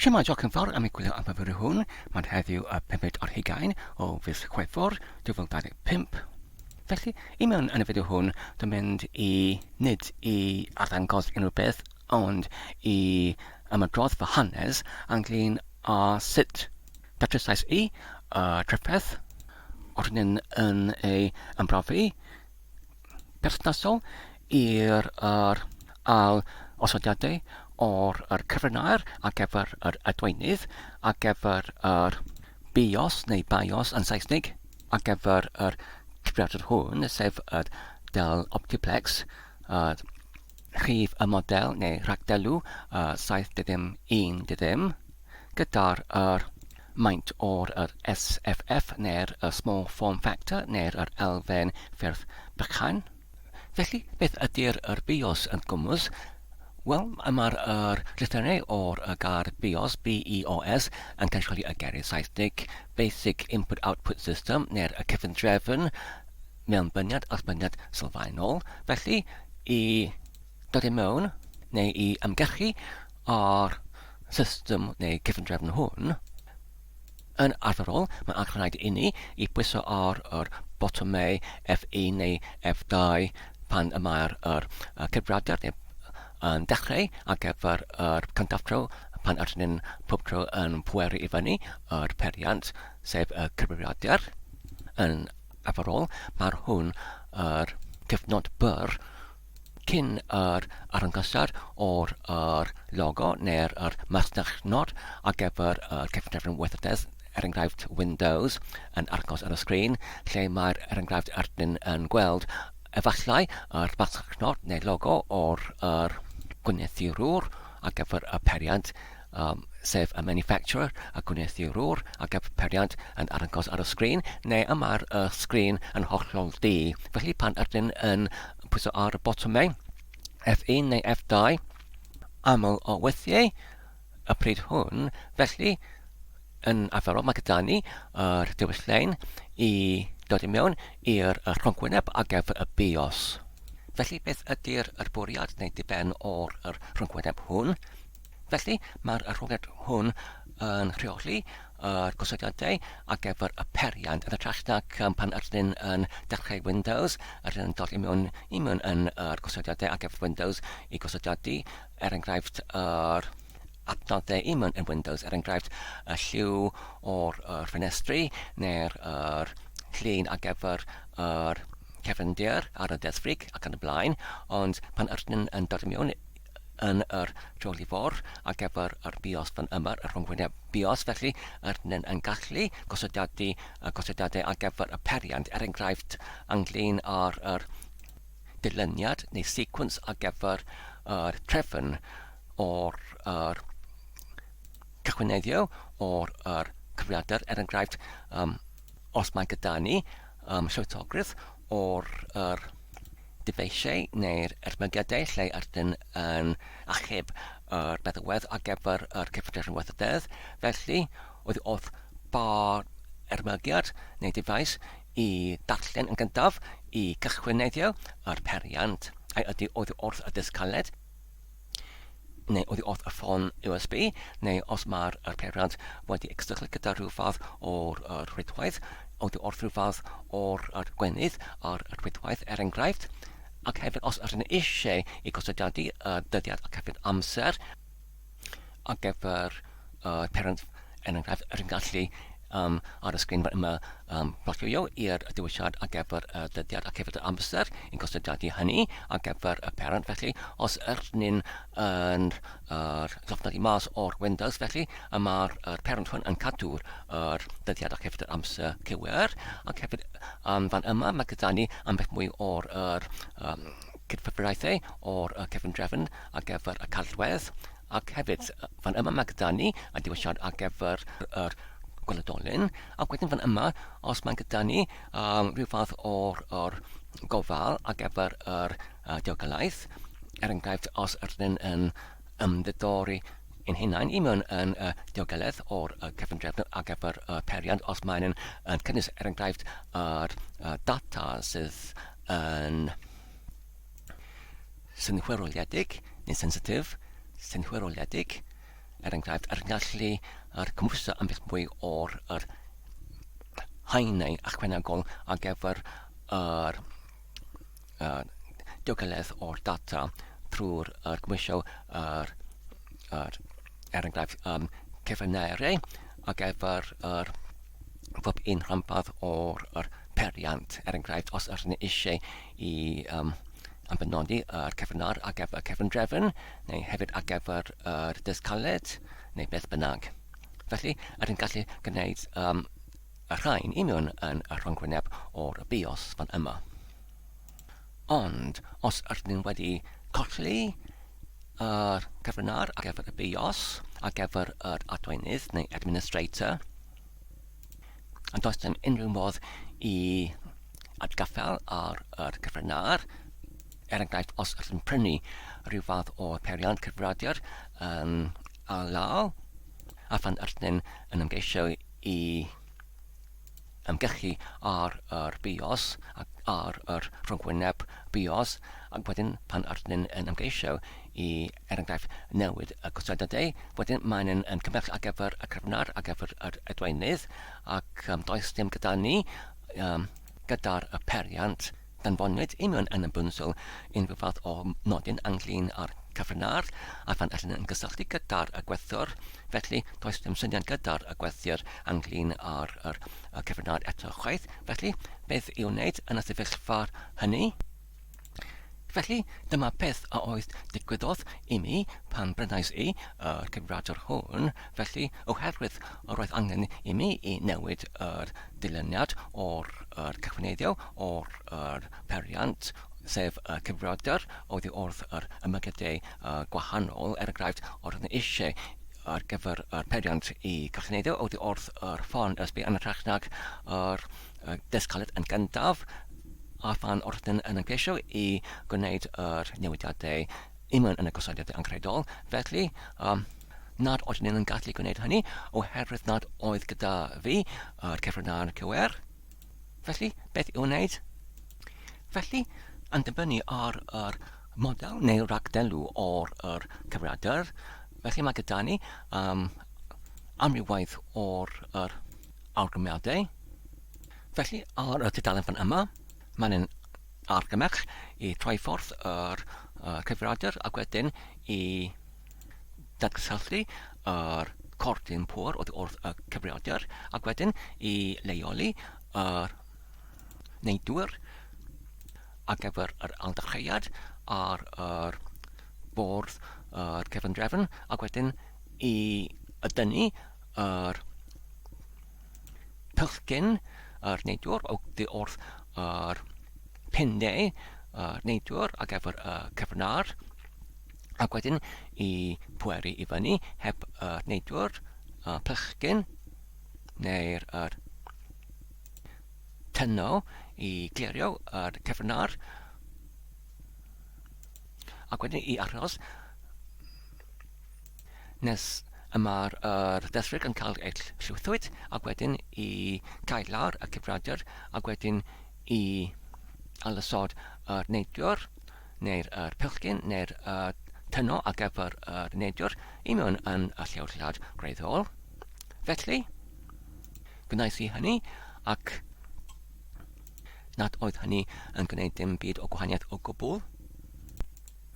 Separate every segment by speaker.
Speaker 1: Siema, diolch yn fawr am ei gwylio am y fideo hwn. Mae'n heddiw y 15 o fis Chwefror 2025. Felly, i mewn yn y fideo hwn, dwi'n mynd nid i arddangos unrhyw beth, ond i ymadrodd fy hanes ynglyn â sut datrysais i trefferth ordyn yn ei ymrofi berthnasol i'r ailosodiadau o'r cyfrinair ar gyfer yr adweinydd, ar gyfer yr BIOS neu BIOS yn Saesnig, ar gyfer yr cyfrifiadur hwn, sef y del optiplex, rhif y model neu rhagdelw 7.1.1, gyda'r maint o'r SFF neu'r small form factor neu'r elfen ffurf bychan. Felly, beth ydy'r BIOS yn gwmws? Wel, mae'r lythyrau o'r gair BIOS, BEOS, yn canllwylio y geiriau Saesnig Basic Input-Output System, neu'r cyfundrefn mewnbyniad a byniad sylfaenol. Felly, i dod i mewn, neu i ymgyrchu ar system neu cyfundrefn hwn, yn arferol, mae angen rhaid i ni i bwyso ar botymau F1 neu F2 pan y mae'r cyfrifiadur yn dechrau ar gyfer cyntaf tro pan ydyn ni'n pob tro yn pweru i fyny periant, sef y cyfrifiadur. Yn arferol, mae'r hwn cyfnod byr cyn arangosad o'r logo neu'r masnachnod ar gyfer cyfrifiadur weithrededd, enghraifft Windows yn arangos ar y sgrin, lle mae'r enghraifft ydyn yn gweld efallai masnachnod neu logo o'r gwneithurwr ar gyfer y periant, sef y manufacturer a gwneithurwr ar gyfer periant yn arangos ar y sgrin, neu yma'r sgrin yn hollol di. Felly pan ydyn yn pwyso ar y botymau F1 neu F2, aml o weithiau y pryd hwn, felly yn arferol mae gyda ni diwylliant i dod i mewn i'r rhongwyneb ar gyfer y BIOS. Felly, beth ydy'r bwriad neu diben o'r rhongwyneb hwn? Felly, mae'r rhongwyneb hwn yn rheoli gosodiadau ar gyfer y periant yn ytrach nac pan ydyn yn dechrau Windows, ydyn yn dod i mewn yn gosodiadau ar gyfer Windows i gosodiadu enghraifft adnoddau i mewn yn Windows, enghraifft y lliw o'r ffenestri neu'r llun ar gyfer cefndir ar y deddfrig ac yn y blaen, ond pan ydyn yn dod i mewn yn trolifor ar gyfer BIOS fan yma, y rhongwyneb BIOS, felly ydyn yn gallu gosodiadau ar gyfer y periant, enghraifft ynglyn ar dilyniad neu sequence ar gyfer trefn o'r cychwyneddio o'r cyfrifiadur, enghraifft os mae gyda ni llwytogrwydd o'r dyfeisiau neu'r ermygiadau lle ydyn yn achub meddalwedd ar gyfer cyfrifiadur weithrededd. Felly, oedd bar ermygiad neu dyfais i darllen yn gyntaf i cychwyneddio periant, oedd wrth y disg caled, neu oedd wrth y ffôn USB, neu os mae'r periant wedi extrychlu gyda rhyw fath o'r rhwydwaith, oedd wrth rhyw fath o'r gwenydd ar rhwydwaith enghraifft, ac hefyd os ydyn eisiau i gosodiadu dyddiad ac hefyd amser ar gyfer periant enghraifft ydyn gallu ar y sgrin fan yma blocio i'r diwylliad ar gyfer dyddiad ac hefyd amser i'n gosodiadu hynny ar gyfer y periant. Felly, os ydyn yn llofnodi mas o'r Windows, felly mae'r periant hwn yn cadw'r dyddiad ac hefyd amser cywir, ac hefyd fan yma mae gyda ni ambell mwy o'r cydfyfraethau o'r cyfundrefn ar gyfer y Caledwedd, ac hefyd fan yma mae gyda ni a diwylliad ar gyfer gweledolyn, ac wedyn fan yma, os mae gyda ni rhyw fath o'r gofal ar gyfer diogelaeth, enghraifft os ydyn yn ymddidori ein hunain i mewn yn diogeledd o'r cyfundrefn ar gyfer periant, os mae'n cynnwys enghraifft data sydd yn synhwyroliedig neu sensitif, synhwyroliedig, enghraifft, yn gallu cymwyso am beth mwy o'r haenau ychwanegol ar gyfer yr diogeledd o'r data drwy'r cymwysio yr enghraifft cyfrinairau ar gyfer pob un rhanbarth o'r periant. Enghraifft, os ydyn ni eisiau i benodi yr cyfrinair ar gyfer cyfrindrefn, neu hefyd ar gyfer yr dysgaled, neu beth bynnag. Felly, ydyn gallu gwneud y rhain i mewn yn y rhongwyneb o'r BIOS fan yma. Ond, os ydyn ni wedi colli yr cyfrinair ar gyfer y BIOS, ar gyfer yr adweinydd neu administrator, ond does dim unrhyw modd i atgaffael ar yr cyfrinair. Enghraifft, os ydyn prynu rhyw fath o periant cyfrifiadur law, a phan ydyn yn ymgeisio i ymgylchu ar yr BIOS, ar yr rhongwyneb BIOS, ac wedyn pan ydyn yn ymgeisio i enghraifft newid y gosodiadau, wedyn mae'n yn cymell ar gyfer y cyfrinair ar gyfer yr adweinydd, ac does dim gyda ni gyda'r periant danfoniwyd i mewn yn y bwnsol unrhyw fath o nodyn ynglyn â'r cyfrinair, a phan ydyn yn gysylltu gyda'r gweithwyr, felly does dim syniad gyda'r gweithwyr ynglyn â'r cyfrinair eto chwaith. Felly, beth i'w wneud yn y sefyllfa hynny? Felly, dyma beth a oedd digwyddodd i mi pan brynais i yr cyfrifiadur hwn. Felly, oherwydd roedd angen i mi i newid yr dilyniad o'r cychwyneiddio o'r periant, sef y cyfrifiadur, oedd i wrth yr ymygydau gwahanol, enghraifft, oedd yn eisiau ar gyfer yr periant i cychwyneiddio, oedd i wrth yr ffôn ysbu yn y trachnag yr dysgaled yn gyntaf, a phan wrthyn yn ymgeisio i gwneud yr newidiadau i mewn yn y gosodiadau anghredol. Felly, nad oeddwn yn gallu gwneud hynny oherwydd nad oedd gyda fi yr cyfrinair cywir. Felly, beth i'w wneud? Felly, yn dibynnu ar yr model neu ragdelw o'r cyfrifiadur, felly mae gyda ni amrywaith o'r awgrymiadau. Felly, ar y tudalen fan yma, mae'n argymell i troi ffordd yr cyfrifiadur ac wedyn i datgysylltu yr cordyn pŵr oedd wrth y cyfrifiadur ac wedyn i leoli yr neidwyr ar gyfer yr aldachreuad ar yr bwrdd yr cyfrindrefn ac wedyn i dynnu yr pylchgyn yr neidwr oedd wrth yr pindau neidwr ar gyfer y cyfrinair ac wedyn i pweru i fyny heb neidwr pylchgyn neu'r tyno i glirio yr cyfrinair ac wedyn i aros nes yma'r dethrig yn cael eich llwythwyd ac wedyn i cael lawr y cyfrifiadur ac wedyn i ailosod yr neidwr neu'r pylchgyn neu'r tyno ar gyfer yr neidwr i mewn yn y llewllad gwreiddiol. Felly, gwnaeth i hynny ac nad oedd hynny yn gwneud dim byd o gwahaniaeth o gwbl.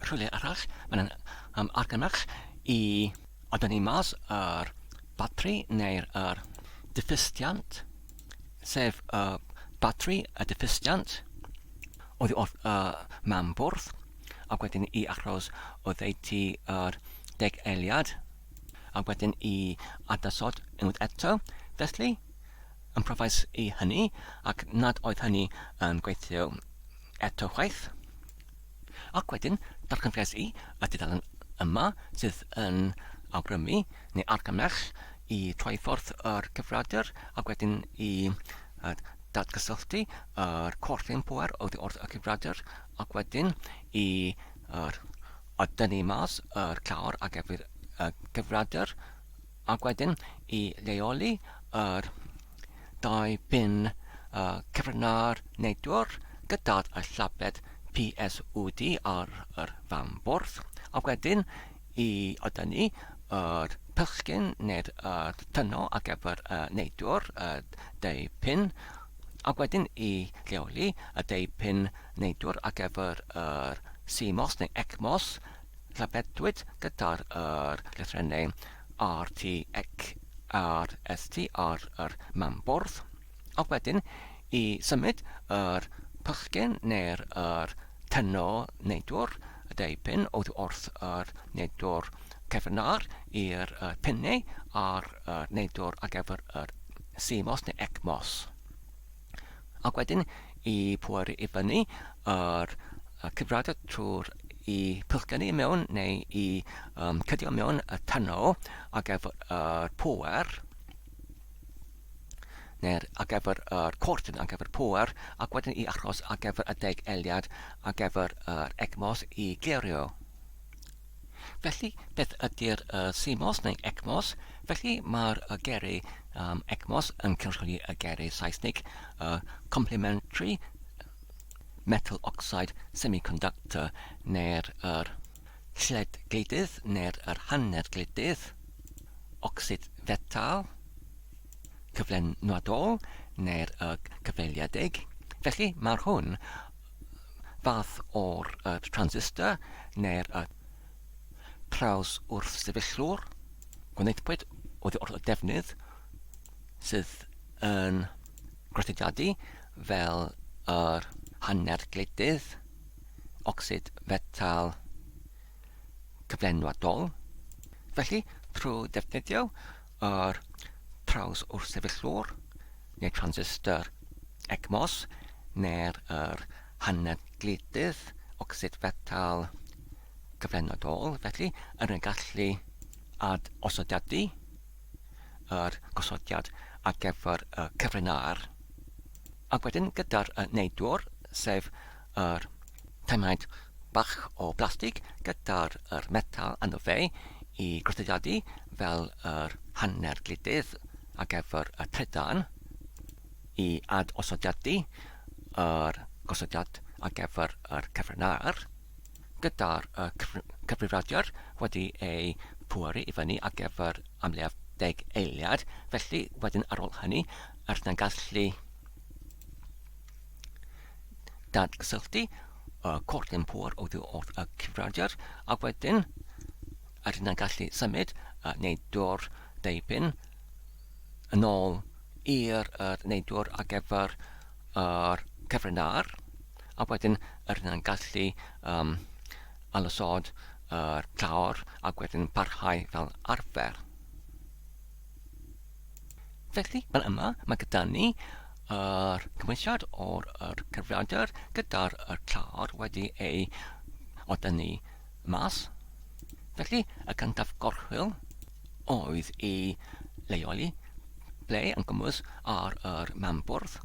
Speaker 1: Rhywle arall, mae'n argymell i odynnu mas yr batri neu'r diffystiant, sef batri y diffystiant oedd wrth mewn bwrdd ac wedyn i achos oedd eiti yr deg eiliad ac wedyn i adasod unwaith eto. Felly, yn profais i hynny ac nad oedd hynny yn gweithio eto chwaith. Ac wedyn, darganfes i y dudalen yma sydd yn awgrymu neu argymell i troi ffordd yr cyfrifiadur ac wedyn i datgysylltu yr corthyn pŵer oedd wrth y cyfrifiadur ac wedyn i dynnu mas yr clawr ar gyfer y cyfrifiadur ac wedyn i leoli yr dau bin cyfrinair neidwr gyda'r llabed PSUD ar yr fan bwrdd ac wedyn i dynnu yr pylchyn neu'r tyno ar gyfer neidwr, deipyn, ac wedyn I leoli y deipyn neidwr ar gyfer CMOS neu ECMOS, labedwyd gyda'r lythrennau RT, EC, RST ar yr mambwrdd, ac wedyn I symud yr pylchyn neu'r tyno neidwr, y deipyn, oddi wrth yr neidwr cyfrinair i'r pinnau a'r neidwr ar gyfer yr CMOS neu ECMOS. Ac wedyn I pwyru I fyny yr cyfrifiadur trwy'r I pylchynnu mewn neu I cydio mewn y tyno ar gyfer yr pŵer, neu'r ar gyfer yr cortyn ar gyfer pŵer, ac wedyn I achos ar gyfer y deg eiliad ar gyfer yr ECMOS I gleirio. Felly, beth ydy'r CMOS neu ECMOS? Felly, mae'r geri ECMOS yn cynrychioli y geri Saesnig Complementary Metal Oxide Semiconductor neu'r lled gleidydd neu'r hanner gleidydd, ocsid fetal, cyflenwadol neu'r cyfeiliadig. Felly mae'r hwn fath o'r transistor neu'r traws wrthsefyllwr, gwneithpwyd oddi wrth y defnydd sydd yn gweithredu fel yr hanner gleidydd, ocsid fetal, cyflenwadol. Felly, trwy defnyddio yr traws wrthsefyllwr neu transistor ECMOS neu'r hanner gleidydd, ocsid fetal, cyflenwadol, felly yn gallu adosodiadu yr gosodiad ar gyfer cyfrinair. Ac wedyn gyda'r neidwr, sef yr taimhaid bach o blastig gyda'r metal yno fe I gweithredu fel yr hanner gleidydd ar gyfer y trydan I adosodiadu yr gosodiad ar gyfer yr cyfrinair, gyda'r cyfrifiadur wedi ei pwyru I fyny ar gyfer amleuaf 10 eiliad, felly wedyn ar ôl hynny, rydyn gallu dadgysylltu cortyn pŵer oddi wrth y cyfrifiadur, ac wedyn rydyn gallu symud neidwr deipyn yn ôl i'r neidwr ar gyfer yr cyfrinair, ac wedyn rydyn gallu ailosod yr llawr ac wedyn parhau fel arfer. Felly, fan yma, mae gyda ni yr cymwysiad o'r cyfrifiadur gyda'r llawr wedi ei odynnu mas. Felly, y cyntaf gorchwil oedd I leoli ble yn gymwys ar yr mambwrdd.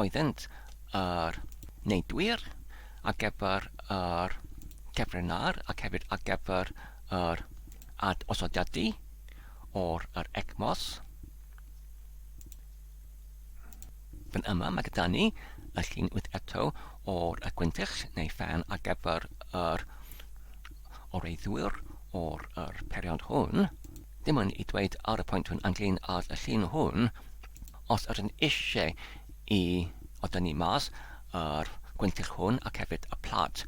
Speaker 1: Oeddent yr neidwyr ar gyfer yr cyfrinair ac hefyd ar gyfer yr adosodiadu o'r ECMOS. Fan yma mae gyda ni y llun wyth eto o'r gwyntych neu ffan ar gyfer yr oreiddwyr o'r period hwn. Dim ond I dweud ar y pwynt hwn ynglyn â'r llun hwn, os ydyn eisiau I odynnu mas yr gwyntych hwn ac hefyd y plat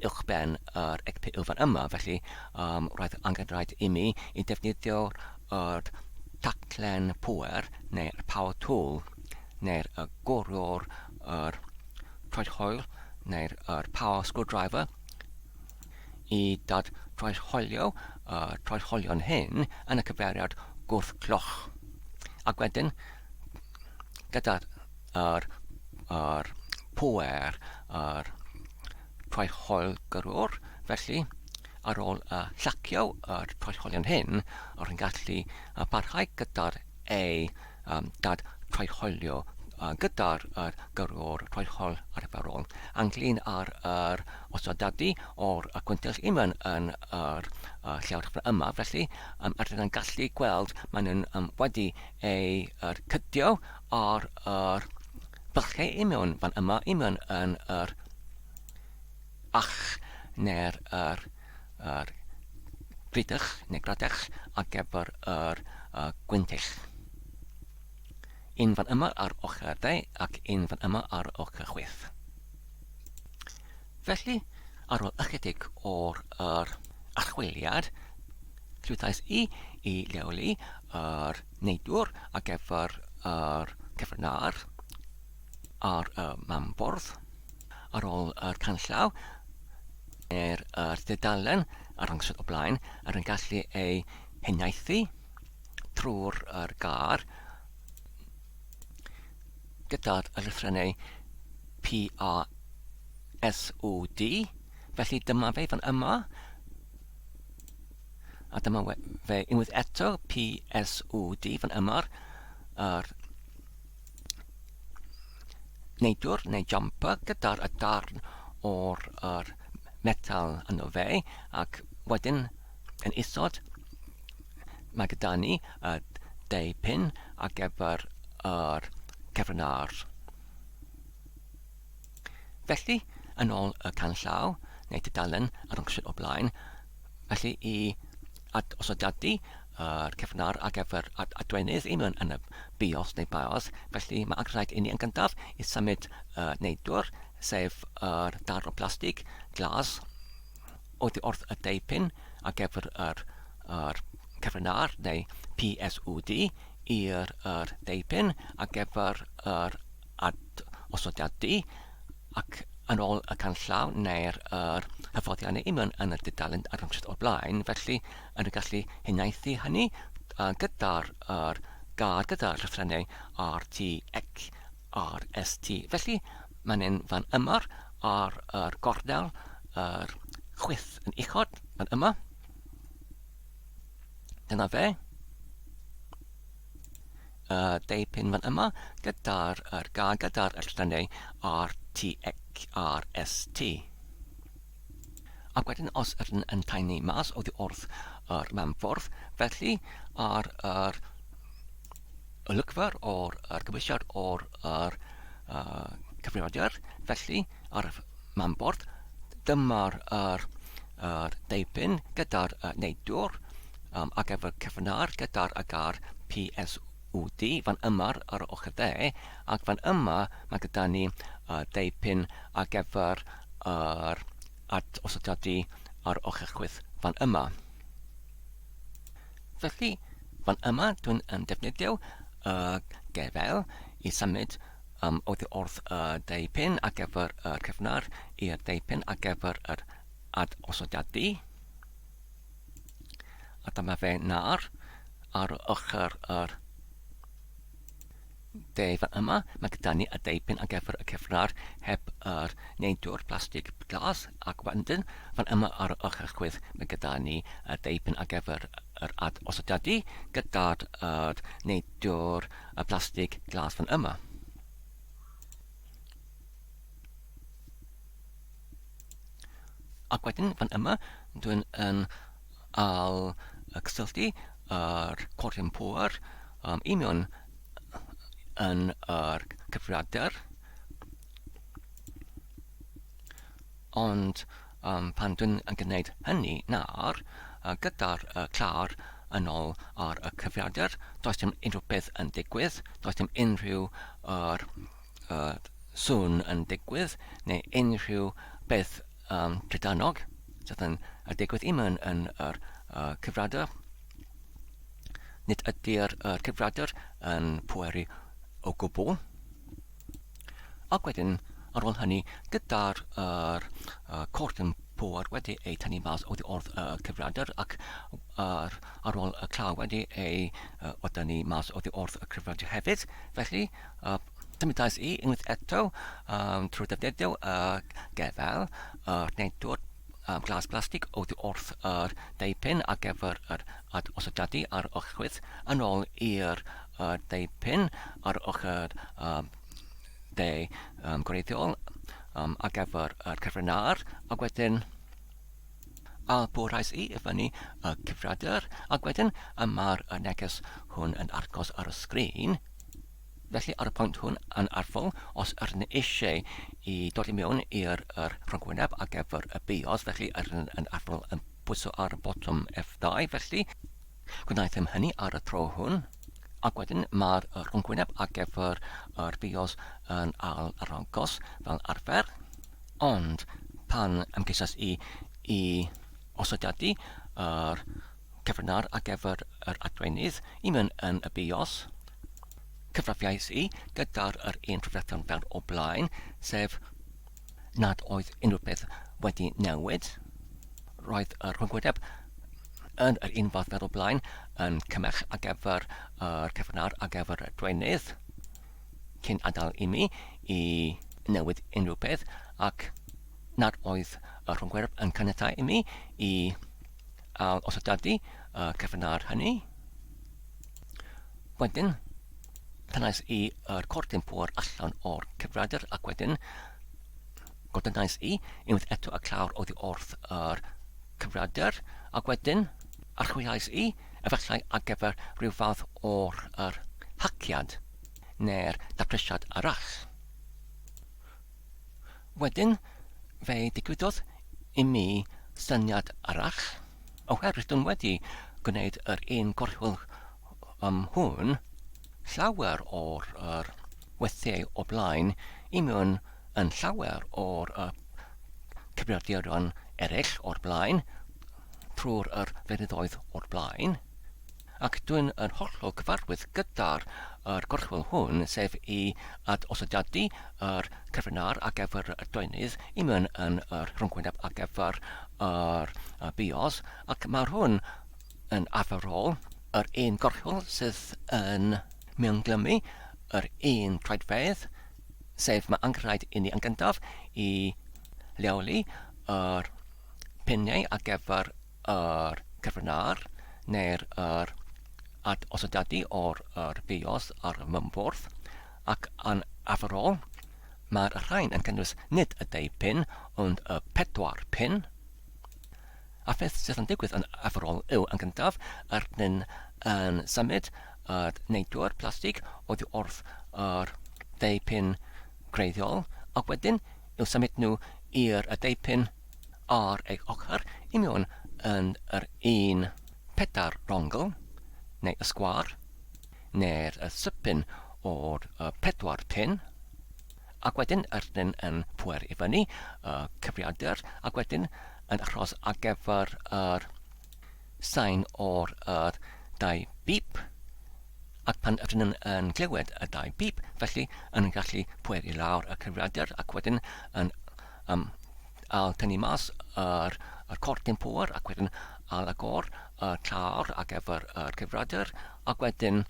Speaker 1: uwchben yr egpil fan yma, felly roedd angen rhaid I mi I defnyddio yr taclen pŵer neu'r power tool neu'r gwrio'r troedhoel neu'r power screwdriver I troedholio troedholion hyn yn y cyfeiriad gwrthcloch. Ac wedyn gyda'r pŵer troedhoel gyrwr, felly ar ôl llacio yr troedholion hyn, rwy'n gallu parhau gyda'r troedholio gyda'r gyrwr troedhol arferol ynglyn â'r osodadu o'r gwyntell iman yn yr llawr yma. Felly, rydyn gallu gweld maen nhw'n wedi ei cydio ar bylchau imion fan yma, imion yn neu'r gridych neu gradech ar gyfer yr gwyntill. Un fan yma ar ochr 10 ac un fan yma ar ochr 6. Felly, ar ôl ychydig o'r archwiliad, llwyddiais i leoli yr neidwr ar gyfer yr cyfrinair ar y mambwrdd. Ar ôl yr canllaw, yr dudalen ar rhwngsydd o blaen ar yn gallu ei heniaethu trwy'r gar gyda'r lythrennau PRSOD. Felly dyma fe fan yma, a dyma fe unwaith eto PSOD fan yma'r neidwr neu jumper gyda'r darn o'r metal yno fe, ac wedyn yn isod mae gyda ni 10 pin ar gyfer yr cyfrinair. Felly, yn ôl y canllaw neu dudalen ar rhwngsydd o blaen, felly i osodiadu yr cyfrinair ar gyfer adweinydd i mewn yn y BIOS neu BIOS, felly mae angen rhaid i ni yn gyntaf i symud neidwr, sef yr darn o plastig glas oddi wrth y 10 pin ar gyfer yr cyfrinair neu PSOD i'r 10 pin ar gyfer yr osodiadu, ac yn ôl y canllaw neu'r hyfforddiannau i mewn yn y dudalen ar rhwngsydd o'r blaen, felly yn gallu huniaethu hynny gyda'r gar gyda'r lythrennau RT ac RST. Felly mae'n fan yma ar gornel yr chwith yn uchod fan yma. Dyna fe. 10 pin fan yma gyda'r gar gyda'r lythrennau RT ac RST. Ac wedyn os ydyn yn tynnu mas oddi wrth yr mambwrdd, felly ar olygfa o'r gybwysiad o'r cyfrifiadur, felly ar mambwrdd, dyma'r 10 pin gyda'r neidwr ar gyfer cyfrinair gyda'r gar PSOD fan yma ar ochr 10, ac fan yma mae gyda ni 10 pin ar gyfer osodiadu ar ochr 6 fan yma. Felly, fan yma dwi'n defnyddio gefel i symud oddi wrth 10 pin ar gyfer yr cyfrinair i'r 10 pin ar gyfer yr osodiadu. A dyma fe nawr ar ochr yr 10 fan yma, mae gyda ni y 10 pin ar gyfer y cyfrinair heb yr neidwr plastig glas, ac wedyn fan yma ar ochr 6 mae gyda ni y 10 pin ar gyfer yr osodiadu gyda'r neidwr plastig glas fan yma. Ac wedyn fan yma dwi'n cysylltu yr cordion pŵer i mewn yn yr cyfrifiadur, ond pan dwi'n gwneud hynny nawr gyda'r clar yn ôl ar y cyfrifiadur, does dim unrhyw beth yn digwydd, does dim unrhyw sŵn yn digwydd, neu unrhyw beth trydanog sydd yn digwydd i mewn yn yr cyfrifiadur. Nid ydy'r cyfrifiadur yn pweru o gwbl. Ac wedyn, ar ôl hynny, gyda'r cordion pŵer wedi ei tynnu mas oddi wrth y cyfrifiadur, ac ar ôl y claw wedi ei odynnu mas oddi wrth y cyfrifiadur hefyd. Felly, symudais i unwaith eto trwy defnyddio gefel neidwr glas plastig oddi wrth yr 10 pin ar gyfer yr osodiadu ar ochr 6 yn ôl i'r 10 pin ar ochr 10 gwreiddiol ar gyfer yr cyfrinair, ac wedyn bwrais i fyny y cyfrifiadur, ac wedyn mae'r neges hwn yn argos ar y sgrin. Felly ar y pwynt hwn yn arfol, os ydyn eisiau i dod i mewn i'r rhwngwyneb ar gyfer y BIOS, felly ydyn yn arfol yn pwyso ar y botwm F2, felly gwnaethum hynny ar y tro hwn. Ac wedyn mae'r rhwngwyneb ar gyfer yr BIOS yn arangos fel arfer. Ond pan ymgeisas i osodiadu yr cyfrinair ar gyfer yr adweinydd i mewn yn y BIOS, cyfrafiais i gyda'r un trwyddedion fel o blaen, sef nad oedd unrhyw beth wedi newid. Roedd y rhwngwyneb yn yr un fath fel o blaen yn cymell ar gyfer yr cyfrinair ar gyfer y adweinydd cyn adael i mi i newid unrhyw beth, ac nad oedd y rhwngwyneb yn caniatáu i mi i osodiadu y cyfrinair hynny. Wedyn, tynais i yr cordyn pŵer allan o'r cyfrifiadur ac wedyn godynais i unwaith eto y clawr oddi wrth yr cyfrifiadur ac wedyn archwiliais i efallai ar gyfer rhyw fath o'r haciad neu'r daprisiad arall. Wedyn fe digwyddodd i mi syniad arall oherwydd dwi'n wedi gwneud yr un gorchwil hwn llawer o'r weithiau o blaen i mewn yn llawer o'r cyfrifiaduron eraill o'r blaen trwy'r flynyddoedd o'r blaen, ac dwi'n yn hollol cyfarwydd gyda'r gorchwil hwn, sef i osodiadu yr cyfrinair ar gyfer y adweinydd i mewn yn yr rhwngwyneb ar gyfer yr BIOS, ac mae'r hwn yn arferol yr un gorchwil sydd yn mewngglymu yr un traedfedd, sef mae angen i ni yn gyntaf i leoli yr piniau ar gyfer yr cyfrinair neu'r osodiadu o'r BIOS ar y mewnbwrdd, ac yn arferol mae'r rhain yn cynnwys nid y 10 pin ond y 4 pin. A beth sydd yn digwydd yn arferol yw yn gyntaf rydyn yn symud yr neidwr plastig oddi wrth yr 10 pin greiddiol, ac wedyn i'w symud nhw i'r 10 pin ar ei ochr i mewn yn yr un 4 rongl neu y sgwar neu'r sipin o'r 4 pin, ac wedyn rydyn yn pwer i fyny y cyfrifiadur ac wedyn yn achos ar gyfer yr sain o'r 2 bip, ac pan rydyn yn clywed y 2 bip, felly yn gallu pwer i lawr y cyfrifiadur ac wedyn yn tynnu mas yr cordyn pŵer ac wedyn al agor y clawr ar gyfer yr cyfrifiadur ac wedyn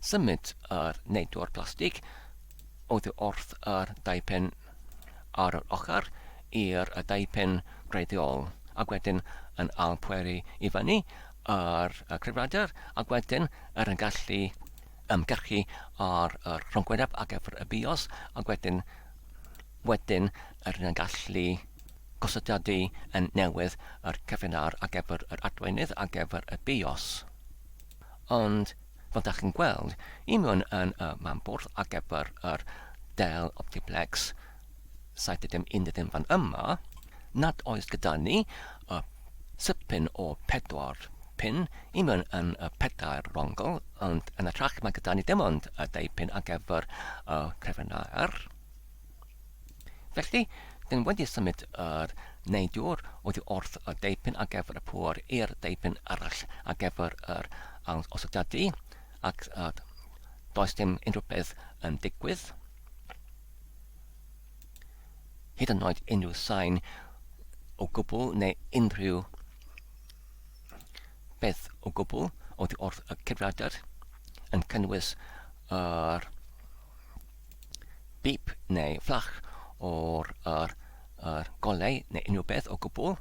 Speaker 1: symud yr neidwr plastig oddi wrth yr 2 pin ar yr ochr i'r 2 pin greiddiol, ac wedyn yn pweru i fyny yr cyfrifiadur ac wedyn yn gallu ymgyrchu ar yr rhwngwyneb ar gyfer y BIOS, ac wedyn yn gallu gosodiadu yn newydd yr cyfrinair ar gyfer yr adweinydd ar gyfer y BIOS. Ond fel da chi'n gweld, i mewn yn y mewnbwrdd ar gyfer yr Dell Optiplex 711 fan yma, nad oes gyda ni y sipin o 4 pin i mewn yn y 4 rongl, ond yn y trach mae gyda ni dim ond y 10 pin ar gyfer y cyfrinair. Felly, dyn wedi symud yr neidwr oddi wrth y 10 pin ar gyfer y pŵer i'r 10 pin arall ar gyfer yr osodiadu, ac does dim unrhyw beth yn digwydd. Hyd yn oed unrhyw sain o gwbl neu unrhyw beth o gwbl oddi wrth y cyfrifiadur yn cynnwys yr bip neu fflach o'r golau neu unrhyw beth o gwbl.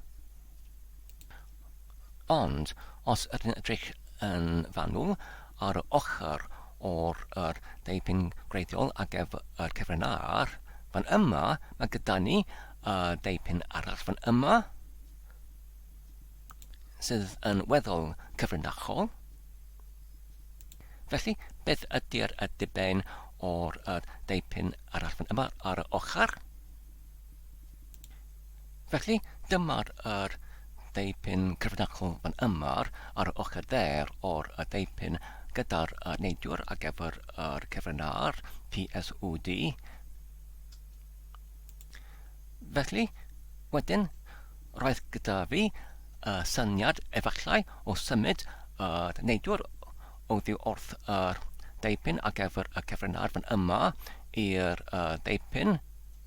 Speaker 1: Ond os ydyn edrych yn fanwl ar y ochr o'r 10 pin greiddiol ar gyfer y cyfrinair, fan yma mae gyda ni 10 pin arall fan yma sydd yn weddol cyfrinachol. Felly, beth ydy'r diben o'r 10 pin arall fan yma ar y ochr? Felly, dyma'r deipyn cyfrinachol fan yma'r ar y ochr dde'r o'r deipyn gyda'r neidwr ar gyfer yr cyfrinair PSOD. Felly, wedyn, roedd gyda fi syniad efallai o symud y neidwr oddi wrth yr deipyn ar gyfer y cyfrinair fan yma i'r deipyn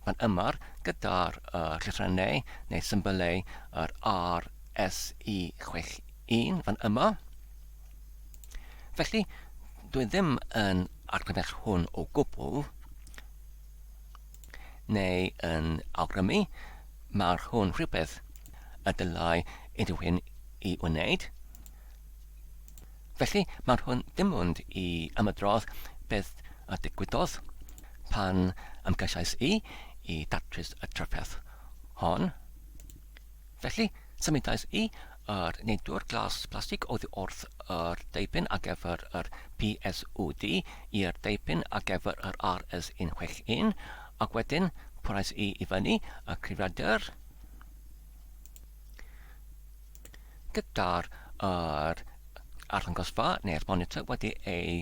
Speaker 1: fan yma'r gyda'r llythrennau neu symbolau yr RSI61 fan yma. Felly, dwi ddim yn argymell hwn o gwbl, neu yn awgrymu mae'r hwn rhywbeth y dylai unrhyw un i wneud. Felly, mae'r hwn dim ond i ymydrodd beth y digwydodd pan ymgesiais i datrys y trafferth hon. Felly, symudais i yr neidwr glas plastig oddi wrth yr deipyn ar gyfer yr PSOD i'r deipyn ar gyfer yr RS161 ac wedyn pwrais i fyny y cyfrifiadur gyda'r arddangosfa neu'r monitor wedi ei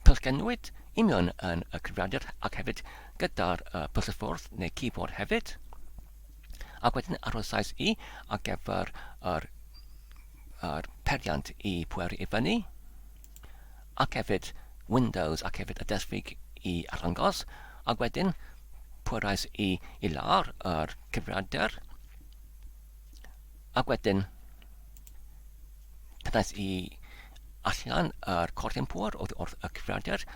Speaker 1: pylgenwyd union yn y cyfrifiadur ac hefyd gyda'r pylsffordd neu keyboard hefyd. Ac wedyn arhosais i ar gyfer yr periant i pweru i fyny ac hefyd Windows ac hefyd y desfig i arddangos ac wedyn pwerais i lawr yr cyfrifiadur ac wedyn pethais i allan yr cordyn pŵer oddi wrth y cyfrifiadur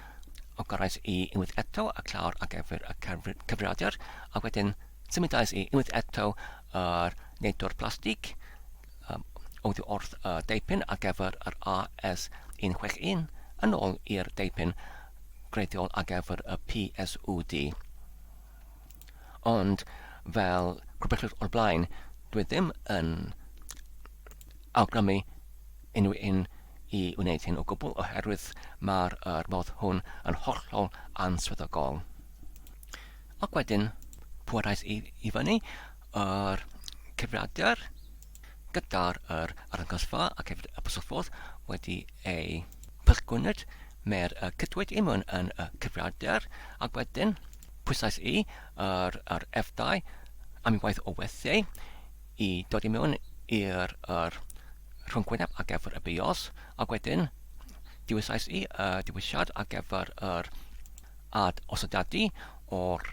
Speaker 1: ac garais i unwaith eto a clawr ar gyfer y cyfrifiadur ac wedyn symudais i unwaith eto yr neidwr plastig oddi wrth y deipyn ar gyfer yr RS161 yn ôl i'r deipyn greiddiol ar gyfer y PSOD. Ond fel gwrbyllwyd o'r blaen, dwi ddim yn awgrymu unrhyw un i wneud hyn o gwbl oherwydd mae'r modd hwn yn hollol answyddogol. Ac wedyn, pwerais i fyny yr cyfrifiadur gyda'r arddangosfa ac hefyd y pysylffordd wedi ei pylchgwynwyd mae'r cydwyd i mewn yn y cyfrifiadur ac wedyn pwysais i yr F2 am i waith o weithiau i dod i mewn i'r rhwngwyneb ar gyfer y BIOS ac wedyn diwysais i diwysiad ar gyfer yr ailosodiadau o'r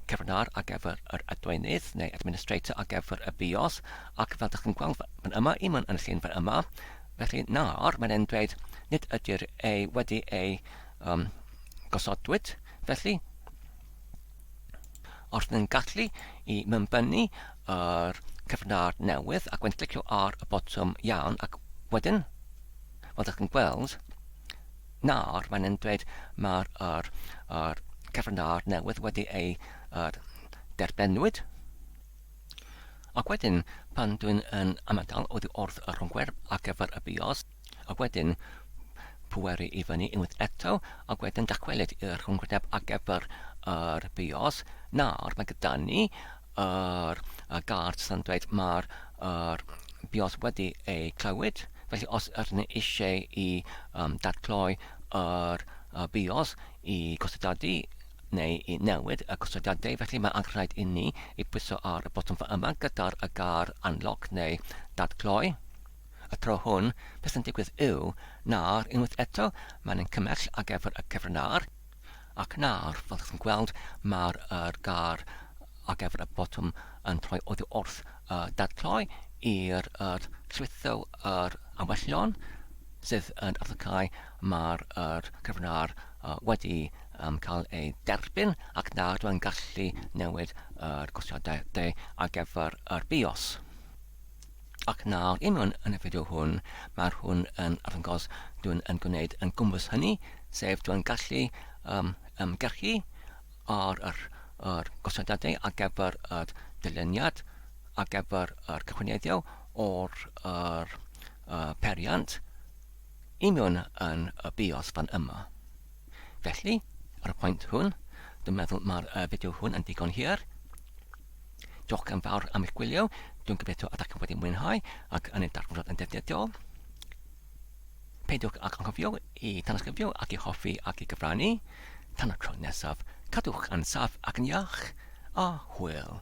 Speaker 1: cyfrinair ar gyfer yr adweinydd neu administrator ar gyfer y BIOS ac fel ydych chi'n gweld fan yma i mewn yn y llun fan yma. Felly nawr mae'n dweud nid ydy'r wedi ei gosodwyd. Felly os ni'n gallu i mewnbynnu yr cyfrinair newydd ac wedyn clicio ar y botwm iawn ac wedyn fel ydych chi'n gweld nawr mae'n dweud mae'r cyfrinair newydd wedi ei derbenwyd. Ac wedyn, pan dwi'n yn amydal oddi wrth y rhwngwyneb ar gyfer y BIOS, ac wedyn pweru i fyny unwaith eto, ac wedyn dychwelyd i'r rhwngwyneb ar gyfer yr BIOS, nawr mae gyda ni yr gard sy'n dweud mae'r BIOS wedi ei clywed. Felly os ydyn ni eisiau i datgloi yr BIOS i gosodiadau neu i newid y gosodiadau, felly mae angen rhaid i ni i pwyso ar y botwm fan yma gyda'r gar unlock neu datgloi. Y tro hwn, beth sy'n digwydd yw, nawr unwaith eto mae'n cymell ar gyfer y cyfrinair ac nawr, fel ydych chi'n gweld, mae'r gar ar gyfer y botwm yn troi oddi wrth datgloi i'r llwytho yr awellion sydd yn arddecau mae'r cyfrinair wedi cael ei derbyn ac nawr dwi'n gallu newid yr gosodiadau ar gyfer yr BIOS. Ac nawr i mewn yn y fideo hwn, mae'r hwn yn arddangos dwi'n yn gwneud yn gwmpas hynny, sef dwi'n gallu ymgyrchu ar gosodiadau ar gyfer y dyluniad ar gyfer yr cychwyniadau o'r periant i mewn yn y BIOS fan yma. Felly, ar y pwynt hwn, dwi'n meddwl mae'r fideo hwn yn digon hir. Diolch yn fawr am eich gwylio. Dwi'n gobeithio ydych chi wedi mwynhau ac yn ei darfod yn defnyddiol. Peidiwch ag anghofio I tanysgrifio ac I hoffi ac I gyfrannu. Tan y tro nesaf, cadwch yn saff ac yn iach a hwyl.